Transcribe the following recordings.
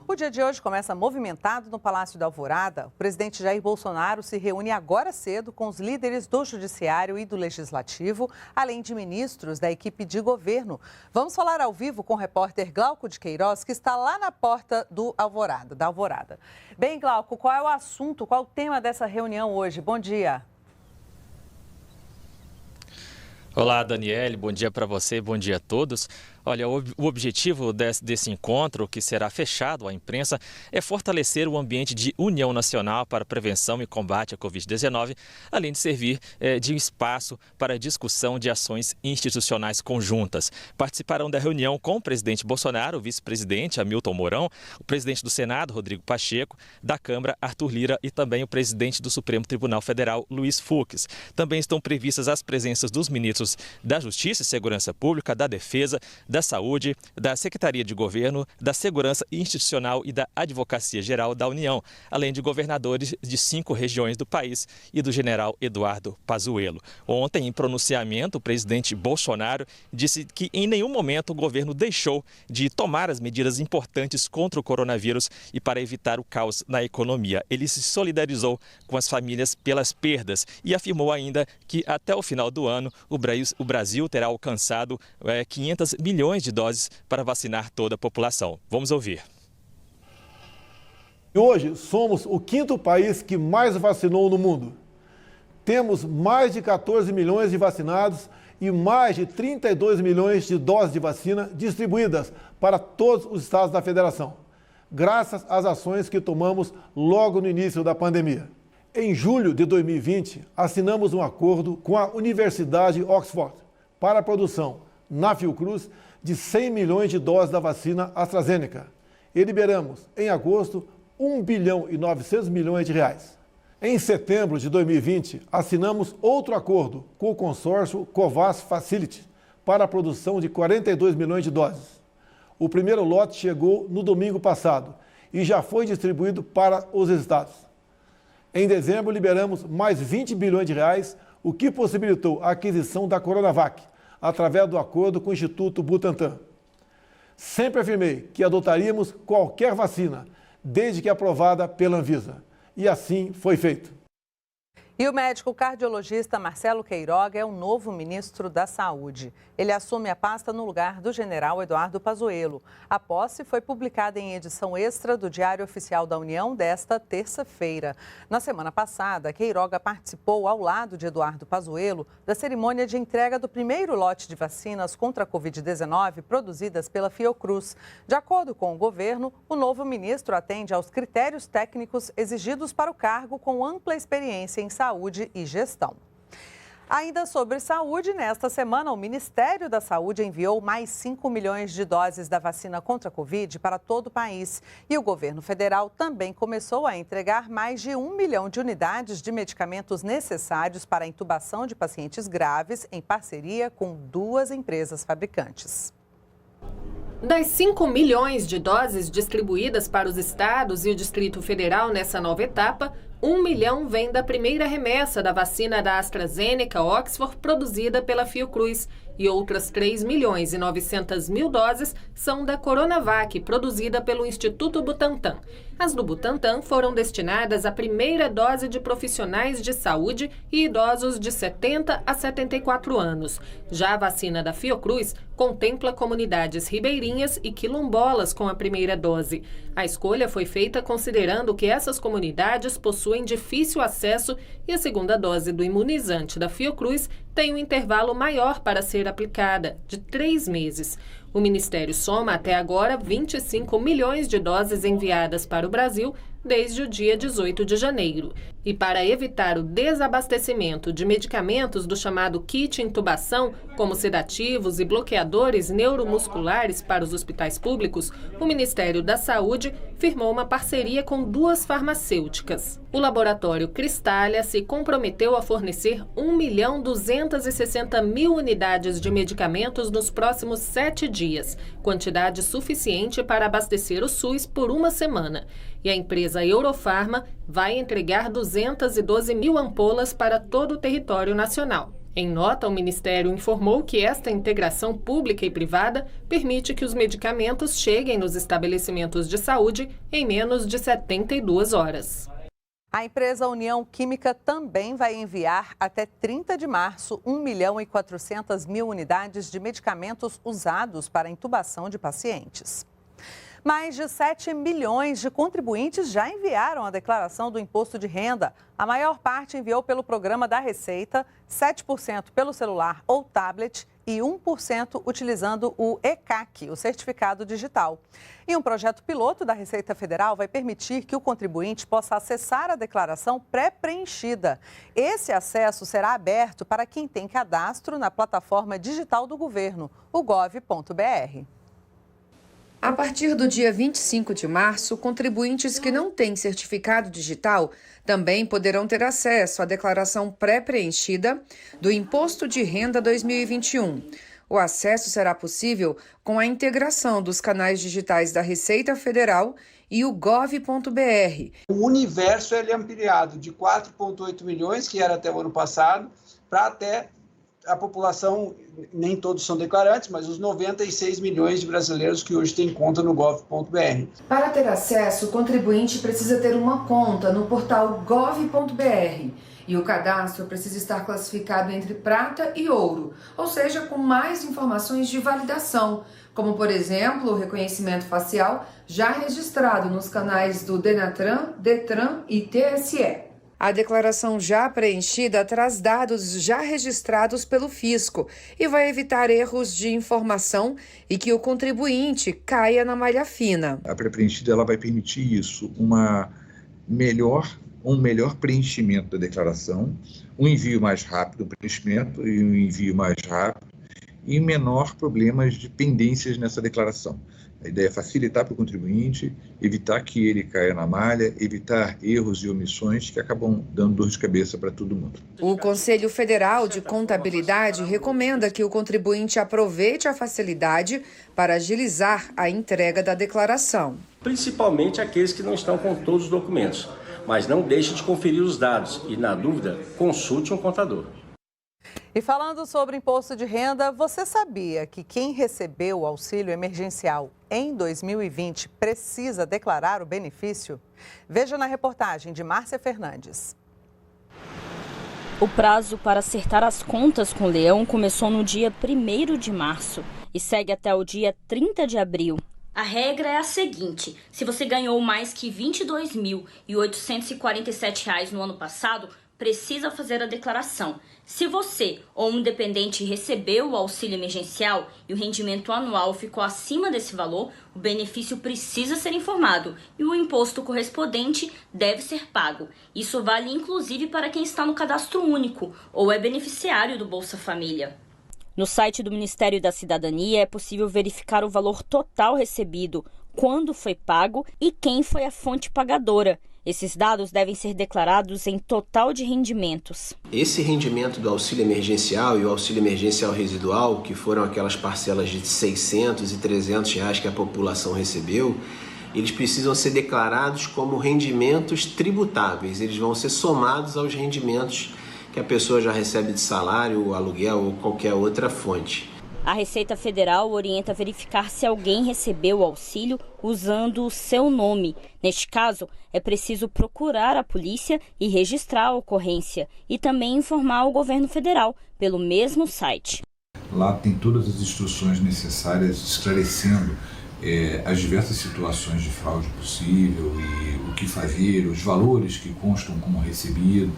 O dia de hoje começa movimentado no Palácio da Alvorada. O presidente Jair Bolsonaro se reúne agora cedo com os líderes do Judiciário e do Legislativo, além de ministros da equipe de governo. Vamos falar ao vivo com o repórter Glauco de Queiroz, que está lá na porta da Alvorada. Bem, Glauco, qual é o assunto, qual o tema dessa reunião hoje? Bom dia. Olá, Daniele, bom dia para você, bom dia a todos. Olha, o objetivo desse encontro, que será fechado à imprensa, é fortalecer o ambiente de união nacional para prevenção e combate à Covid-19, além de servir de espaço para discussão de ações institucionais conjuntas. Participarão da reunião com o presidente Bolsonaro, o vice-presidente Hamilton Mourão, o presidente do Senado, Rodrigo Pacheco, da Câmara, Arthur Lira, e também o presidente do Supremo Tribunal Federal, Luiz Fux. Também estão previstas as presenças dos ministros da Justiça e Segurança Pública, da Defesa, da Saúde, da Secretaria de Governo, da Segurança Institucional e da Advocacia Geral da União, além de governadores de 5 regiões do país e do general Eduardo Pazuello. Ontem, em pronunciamento, o presidente Bolsonaro disse que em nenhum momento o governo deixou de tomar as medidas importantes contra o coronavírus e para evitar o caos na economia. Ele se solidarizou com as famílias pelas perdas e afirmou ainda que até o final do ano o Brasil terá alcançado 500 milhões de doses para vacinar toda a população. Vamos ouvir. Hoje somos o 5º país que mais vacinou no mundo. Temos mais de 14 milhões de vacinados e mais de 32 milhões de doses de vacina distribuídas para todos os estados da federação, graças às ações que tomamos logo no início da pandemia. Em julho de 2020, assinamos um acordo com a Universidade Oxford para a produção, na Fiocruz, de 100 milhões de doses da vacina AstraZeneca e liberamos, em agosto, 1 bilhão e 900 milhões de reais. Em setembro de 2020, assinamos outro acordo com o consórcio Covax Facility para a produção de 42 milhões de doses. O primeiro lote chegou no domingo passado e já foi distribuído para os estados. Em dezembro, liberamos mais 20 bilhões de reais, o que possibilitou a aquisição da Coronavac, através do acordo com o Instituto Butantan. Sempre afirmei que adotaríamos qualquer vacina, desde que aprovada pela Anvisa. E assim foi feito. E o médico cardiologista Marcelo Queiroga é o novo ministro da Saúde. Ele assume a pasta no lugar do general Eduardo Pazuello. A posse foi publicada em edição extra do Diário Oficial da União desta terça-feira. Na semana passada, Queiroga participou, ao lado de Eduardo Pazuello, da cerimônia de entrega do primeiro lote de vacinas contra a Covid-19 produzidas pela Fiocruz. De acordo com o governo, o novo ministro atende aos critérios técnicos exigidos para o cargo, com ampla experiência em saúde e gestão. Ainda sobre saúde, nesta semana, o Ministério da Saúde enviou mais 5 milhões de doses da vacina contra a Covid para todo o país. E o governo federal também começou a entregar mais de 1 milhão de unidades de medicamentos necessários para a intubação de pacientes graves, em parceria com 2 empresas fabricantes. Das 5 milhões de doses distribuídas para os estados e o Distrito Federal nessa nova etapa, 1 milhão vem da primeira remessa da vacina da AstraZeneca Oxford produzida pela Fiocruz e outras 3 milhões e 900 mil doses são da Coronavac, produzida pelo Instituto Butantan. As do Butantan foram destinadas à primeira dose de profissionais de saúde e idosos de 70 a 74 anos. Já a vacina da Fiocruz contempla comunidades ribeirinhas e quilombolas com a primeira dose. A escolha foi feita considerando que essas comunidades possuem difícil acesso e a segunda dose do imunizante da Fiocruz tem um intervalo maior para ser aplicada, de 3 meses. O Ministério soma até agora 25 milhões de doses enviadas para o Brasil desde o dia 18 de janeiro. E para evitar o desabastecimento de medicamentos do chamado kit intubação, como sedativos e bloqueadores neuromusculares para os hospitais públicos, o Ministério da Saúde firmou uma parceria com 2 farmacêuticas. O laboratório Cristália se comprometeu a fornecer 1.260.000 unidades de medicamentos nos próximos 7 dias, quantidade suficiente para abastecer o SUS por uma semana. E a empresa Eurofarma vai entregar 212 mil ampolas para todo o território nacional. Em nota, o Ministério informou que esta integração pública e privada permite que os medicamentos cheguem nos estabelecimentos de saúde em menos de 72 horas. A empresa União Química também vai enviar até 30 de março 1.400.000 unidades de medicamentos usados para intubação de pacientes. Mais de 7 milhões de contribuintes já enviaram a declaração do imposto de renda. A maior parte enviou pelo programa da Receita, 7% pelo celular ou tablet e 1% utilizando o ECAC, o certificado digital. E um projeto piloto da Receita Federal vai permitir que o contribuinte possa acessar a declaração pré-preenchida. Esse acesso será aberto para quem tem cadastro na plataforma digital do governo, o gov.br. A partir do dia 25 de março, contribuintes que não têm certificado digital também poderão ter acesso à declaração pré-preenchida do Imposto de Renda 2021. O acesso será possível com a integração dos canais digitais da Receita Federal e o gov.br. O universo é ampliado de 4,8 milhões, que era até o ano passado, para até a população, nem todos são declarantes, mas os 96 milhões de brasileiros que hoje têm conta no gov.br. Para ter acesso, o contribuinte precisa ter uma conta no portal gov.br e o cadastro precisa estar classificado entre prata e ouro, ou seja, com mais informações de validação, como, por exemplo, o reconhecimento facial já registrado nos canais do Denatran, Detran e TSE. A declaração já preenchida traz dados já registrados pelo fisco e vai evitar erros de informação e que o contribuinte caia na malha fina. A pré-preenchida ela vai permitir isso, um melhor preenchimento da declaração, um envio mais rápido do preenchimento e um envio mais rápido e menor problemas de pendências nessa declaração. A ideia é facilitar para o contribuinte, evitar que ele caia na malha, evitar erros e omissões que acabam dando dor de cabeça para todo mundo. O Conselho Federal de Contabilidade recomenda que o contribuinte aproveite a facilidade para agilizar a entrega da declaração. Principalmente aqueles que não estão com todos os documentos, mas não deixe de conferir os dados e, na dúvida, consulte um contador. E falando sobre imposto de renda, você sabia que quem recebeu o auxílio emergencial em 2020 precisa declarar o benefício? Veja na reportagem de Márcia Fernandes. O prazo para acertar as contas com o Leão começou no dia 1º de março e segue até o dia 30 de abril. A regra é a seguinte: se você ganhou mais que R$ 22.847 no ano passado, precisa fazer a declaração. Se você ou um dependente recebeu o auxílio emergencial e o rendimento anual ficou acima desse valor, o benefício precisa ser informado e o imposto correspondente deve ser pago. Isso vale inclusive para quem está no cadastro único ou é beneficiário do Bolsa Família. No site do Ministério da Cidadania é possível verificar o valor total recebido, quando foi pago e quem foi a fonte pagadora. Esses dados devem ser declarados em total de rendimentos. Esse rendimento do auxílio emergencial e o auxílio emergencial residual, que foram aquelas parcelas de R$ 600 e R$ 300 que a população recebeu, eles precisam ser declarados como rendimentos tributáveis. Eles vão ser somados aos rendimentos que a pessoa já recebe de salário, aluguel ou qualquer outra fonte. A Receita Federal orienta a verificar se alguém recebeu o auxílio usando o seu nome. Neste caso, é preciso procurar a polícia e registrar a ocorrência e também informar o governo federal pelo mesmo site. Lá tem todas as instruções necessárias esclarecendo as diversas situações de fraude possível e o que fazer, os valores que constam como recebido.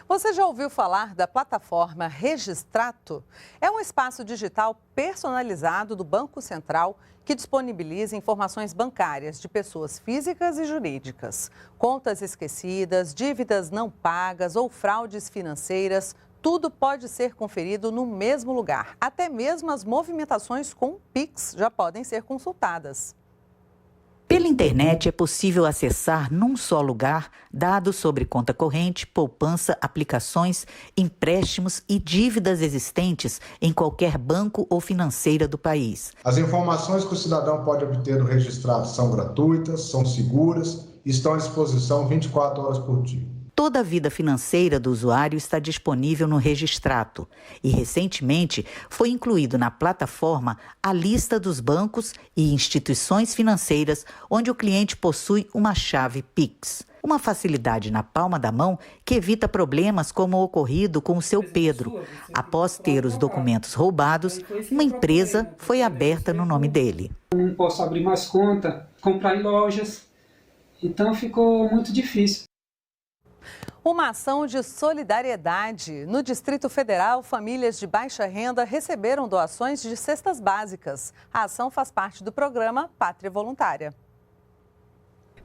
Você já ouviu falar da plataforma Registrato? É um espaço digital personalizado do Banco Central que disponibiliza informações bancárias de pessoas físicas e jurídicas. Contas esquecidas, dívidas não pagas ou fraudes financeiras, tudo pode ser conferido no mesmo lugar. Até mesmo as movimentações com Pix já podem ser consultadas. Pela internet é possível acessar num só lugar dados sobre conta corrente, poupança, aplicações, empréstimos e dívidas existentes em qualquer banco ou financeira do país. As informações que o cidadão pode obter do registrado são gratuitas, são seguras e estão à disposição 24 horas por dia. Toda a vida financeira do usuário está disponível no Registrato e, recentemente, foi incluído na plataforma a lista dos bancos e instituições financeiras onde o cliente possui uma chave Pix. Uma facilidade na palma da mão que evita problemas como o ocorrido com o seu Pedro. Após ter os documentos roubados, uma empresa foi aberta no nome dele. Não posso abrir mais conta, comprar em lojas, então ficou muito difícil. Uma ação de solidariedade. No Distrito Federal, famílias de baixa renda receberam doações de cestas básicas. A ação faz parte do programa Pátria Voluntária.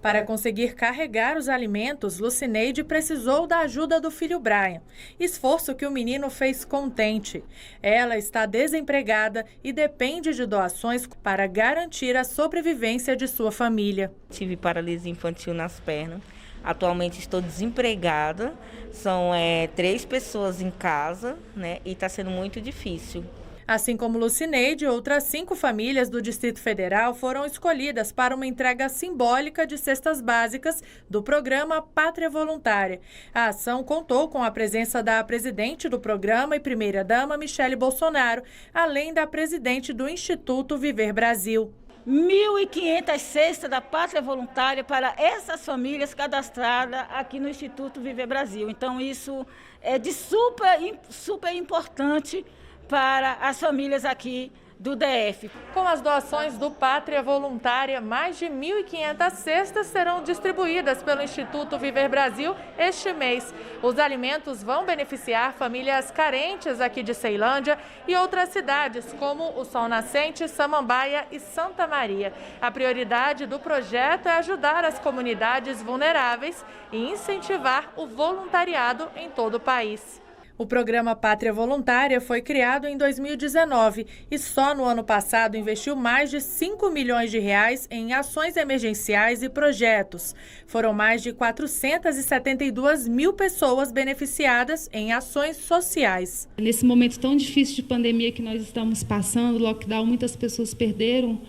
Para conseguir carregar os alimentos, Lucineide precisou da ajuda do filho Brian. Esforço que o menino fez contente. Ela está desempregada e depende de doações para garantir a sobrevivência de sua família. Tive paralisia infantil nas pernas. Atualmente estou desempregada. São 3 pessoas em casa, né? E está sendo muito difícil. Assim como Lucineide, outras 5 famílias do Distrito Federal foram escolhidas para uma entrega simbólica de cestas básicas do programa Pátria Voluntária. A ação contou com a presença da presidente do programa e primeira-dama, Michele Bolsonaro, além da presidente do Instituto Viver Brasil. 1.500 cestas da Pátria Voluntária para essas famílias cadastradas aqui no Instituto Viver Brasil. Então, isso é de super importante para as famílias aqui do DF. Com as doações do Pátria Voluntária, mais de 1.500 cestas serão distribuídas pelo Instituto Viver Brasil este mês. Os alimentos vão beneficiar famílias carentes aqui de Ceilândia e outras cidades, como o Sol Nascente, Samambaia e Santa Maria. A prioridade do projeto é ajudar as comunidades vulneráveis e incentivar o voluntariado em todo o país. O programa Pátria Voluntária foi criado em 2019 e só no ano passado investiu mais de 5 milhões de reais em ações emergenciais e projetos. Foram mais de 472 mil pessoas beneficiadas em ações sociais. Nesse momento tão difícil de pandemia que nós estamos passando, lockdown, muitas pessoas perderam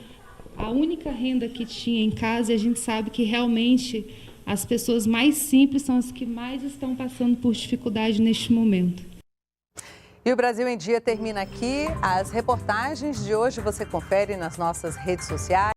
a única renda que tinha em casa e a gente sabe que realmente as pessoas mais simples são as que mais estão passando por dificuldade neste momento. E o Brasil em Dia termina aqui. As reportagens de hoje você confere nas nossas redes sociais.